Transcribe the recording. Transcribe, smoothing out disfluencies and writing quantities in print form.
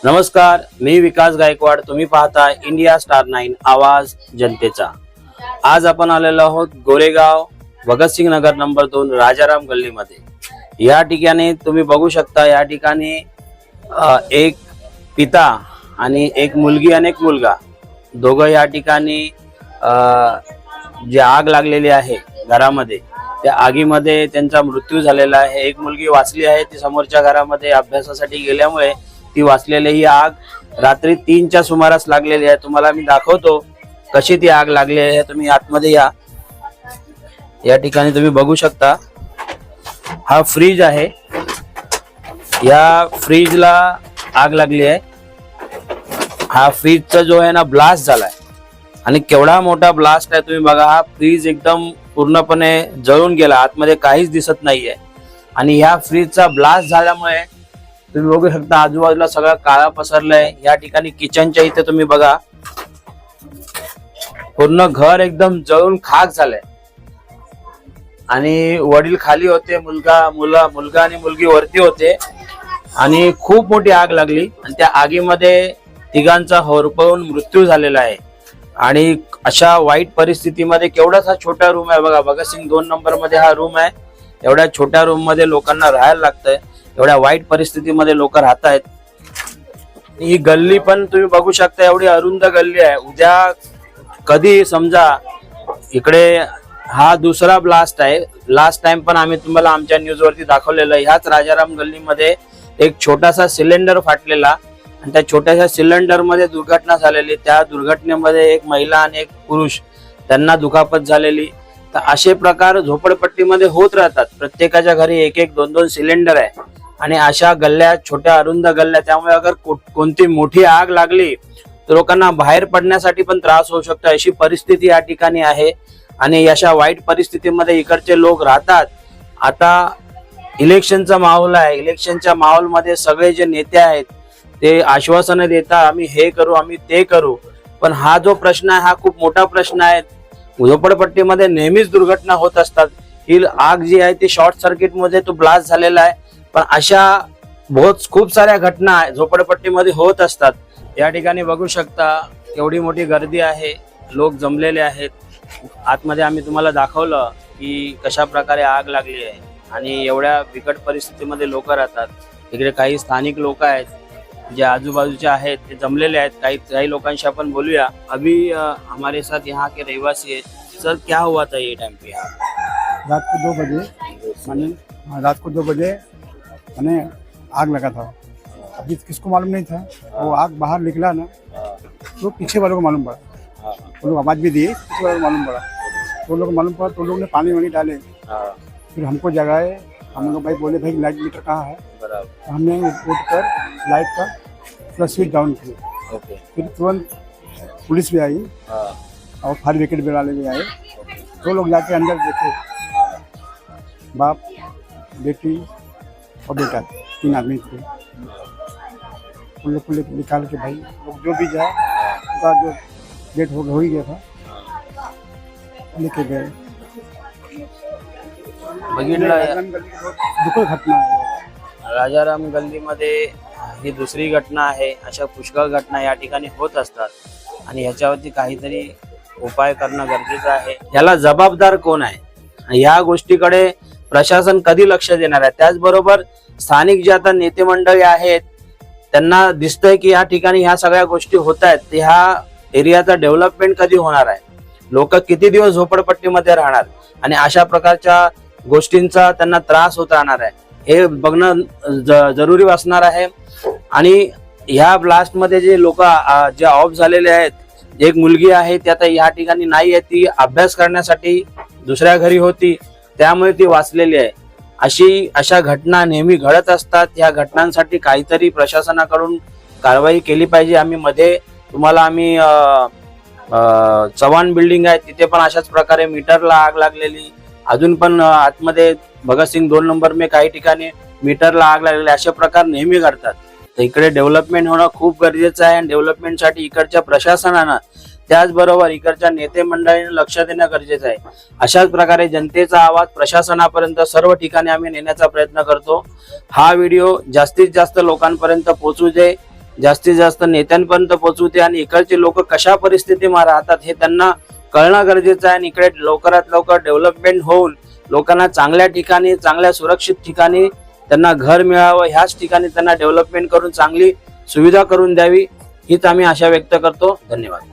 नमस्कार, मी विकास गायकवाड. तुम्ही पाहता इंडिया स्टार 9 आवाज जनतेचा. आज आपण आलेलो आहोत गोरेगाव भगतसिंग नगर नंबर 2 राजाराम गल्लीमध्ये. या ठिकाणी तुम्ही बघू शकता, या ठिकाणी एक पिता आणि एक मुलगी आणि एक मुलगा दोघं या ठिकाणी जे आग लागलेली आहे घरामध्ये, त्या आगीमध्ये त्यांचा मृत्यू झालेला आहे. एक मुलगी वाचली आहे, ती समोरच्या घरामध्ये अभ्यासासाठी गेल्यामुळे ती वाचलेली ही आग रात्री 3च्या सुमारास लागलेली आहे. तुम्हाला मी दाखवतो कशी ती आग लागली आहे. तुम्ही आतमध्ये या ठिकाणी तुम्ही बघू शकता. हा फ्रीज आहे, या फ्रीजला आग लागली आहे. हा फ्रीजचा जो आहे ना ब्लास्ट झालाय आणि केवढा मोठा ब्लास्ट आहे तुम्ही बघा. हा फ्रीज एकदम पूर्णपणे जळून गेला, आतमध्ये काहीच दिसत नाहीये. आणि ह्या फ्रीजचा ब्लास्ट झाल्यामुळे तुम्ही बघू शकता आजूबाजूला सगळं काळा पसरलाय. या ठिकाणी किचनच्या इथे तुम्ही बघा पूर्ण घर एकदम जळून खाक झालंय. आणि वडील खाली होते, मुलगा आणि मुलगी वरती होते आणि खूप मोठी आग लागली आणि त्या आगीमध्ये तिघांचा होरपळून मृत्यू झालेला आहे. आणि अशा वाईट परिस्थितीमध्ये केवढासा छोटा रूम आहे बघा. भगतसिंग 2 नंबर मध्ये हा रूम आहे. एवढ्या छोट्या रूम मध्ये लोकांना राहायला लागतंय. एवढ्या वाईट परिस्थितीमध्ये लोक राहत आहेत. ही गल्ली पण तुम्ही बघू शकता, एवढी अरुंद गल्ली आहे. उद्या कधी समजा इकडे हा दुसरा ब्लास्ट आहे. लास्ट टाइम पण आम्ही तुम्हाला आमच्या न्यूज वरती दाखवलेलं. ह्याच राजाराम गल्लीमध्ये एक छोटासा सिलेंडर फाटलेला आणि त्या छोट्याशा सिलेंडर मध्ये दुर्घटना झालेली. त्या दुर्घटनेमध्ये एक महिला आणि एक पुरुष त्यांना दुखापत झालेली. तर असे प्रकार झोपडपट्टीमध्ये होत राहतात. प्रत्येकाच्या घरी एक एक 2-2 सिलेंडर आहे आणि अशा गल्ल्या, छोट्या अरुंद गल्ल्या, त्यामुळे अगर कोणती मोठी आग लागली तर लोकांना बाहेर पडण्यासाठी पण त्रास होऊ शकतो. अशी परिस्थिती या ठिकाणी आहे आणि अशा वाईट परिस्थितीमध्ये इकडचे लोक राहतात. आता इलेक्शनचा माहोल आहे. इलेक्शनच्या माहोलमध्ये सगळे जे नेते आहेत ते आश्वासनं देतात, आम्ही हे करू, आम्ही ते करू. पण हा जो प्रश्न आहे हा खूप मोठा प्रश्न आहे. झोपडपट्टीमध्ये नेहमीच दुर्घटना होत असतात. ही आग जी आहे ती शॉर्ट सर्किट मध्ये तो ब्लास्ट झालेला आहे. पण अशा खूप साऱ्या घटना झोपडपट्टीमध्ये होत असतात. या ठिकाणी बघू शकता एवढी मोठी गर्दी आहे, लोक जमलेले आहेत. आतमध्ये आम्ही तुम्हाला दाखवलं की कशा प्रकारे आग लागली आहे आणि एवढ्या बिकट परिस्थितीमध्ये लोक राहतात. इकडे काही स्थानिक लोक आहेत जे आजूबाजूचे आहेत, ते जमलेले आहेत. काही लोकांशी आपण बोलूया. अभी हमारे साथ यहाँ के रहवासी है. सर, क्या हुआ था ये टाइम पे? रात को 2 बजे मैंने आग लगा था. अभी किसको मालूम नहीं था. वो आग बाहर निकला ना तो पीछे वालों को मालूम पड़ा. वो लोग आवाज भी दिए, पीछे वालों को मालूम पड़ा. तो लोग ने पानी वानी डाले. फिर हमको जगाए. हम लोग भाई बोले, भाई लाइट मीटर कहाँ है. तो हमने उठ कर लाइट का प्लस स्विच डाउन किया. फिर तुरंत पुलिस भी आई और फायर ब्रिगेड वाले भी आए. तो लोग जाके अंदर देखे, बाप, बेटी और बेटा 3 आदमी थे. उन लोग को निकाल के भाई लोग जो भी जाए उनका जो डेट हो ही गया था लेके गए. दुःखद घटना आहे. राजाराम गल्लीमध्ये ही दुसरी घटना आहे. अशा पुष्कळ घटना या ठिकाणी होत असतात आणि ह्याच्यावरती काहीतरी उपाय करणं गरजेचं आहे. याला जबाबदार कोण आहे, ह्या गोष्टीकडे प्रशासन कधी लक्ष देणार आहे. त्याचबरोबर स्थानिक जे आता नेते मंडळी आहेत त्यांना दिसतंय की या ठिकाणी ह्या सगळ्या गोष्टी होत आहेत. ह्या एरियाचा डेव्हलपमेंट कधी होणार आहे, लोक किती दिवस झोपडपट्टीमध्ये राहणार आणि अशा प्रकारच्या गोष्टींचा त्यांना त्रास होत राहणार आहे, हे बघणं जरुरी असणार आहे. आणि ह्या ब्लास्ट मध्ये जे लोक जे ऑफ झालेले आहेत, एक मुलगी आहे ती आता या ठिकाणी नाही आहे, ती अभ्यास करण्यासाठी दुसऱ्या घरी होती, त्यामुळे ती वाचलेली आहे. अशा घटना नेहमी घडत असतात. या घटनांसाठी काहीतरी प्रशासनाकडून कारवाई केली पाहिजे. आम्ही चव्हाण बिल्डिंग आहे तिथे पण अशाच प्रकारे मीटरला आग लागलेली. अजून पण आतमध्ये भगतसिंग 2 नंबर में काही ठिकाणी मीटरला आग लागलेली. असे प्रकार नेहमी घडतात. तर इकडे डेव्हलपमेंट होणं खूप गरजेचं आहे आणि डेव्हलपमेंटसाठी इकडच्या प्रशासनानं त्याचबरोबर इकडच्या नेते मंडळींनी लक्ष देणं गरजेचं आहे. अशाच प्रकारे जनतेचा आवाज प्रशासनापर्यंत सर्व ठिकाणी आम्ही नेण्याचा प्रयत्न करतो. हा व्हिडिओ जास्तीत जास्त लोकांपर्यंत पोहोचू दे जास्तीत जास्त नेत्यांपर्यंत पोहोचू दे आणि इकडचे लोक कशा परिस्थितीमध्ये राहतात हे त्यांना कळणं गरजेचं आहे. आणि इकडे लवकरात लवकर डेव्हलपमेंट होऊन लोकांना चांगल्या ठिकाणी, चांगल्या सुरक्षित ठिकाणी त्यांना घर मिळावं, ह्याच ठिकाणी त्यांना डेव्हलपमेंट करून चांगली सुविधा करून द्यावी, हीच आम्ही आशा व्यक्त करतो. धन्यवाद.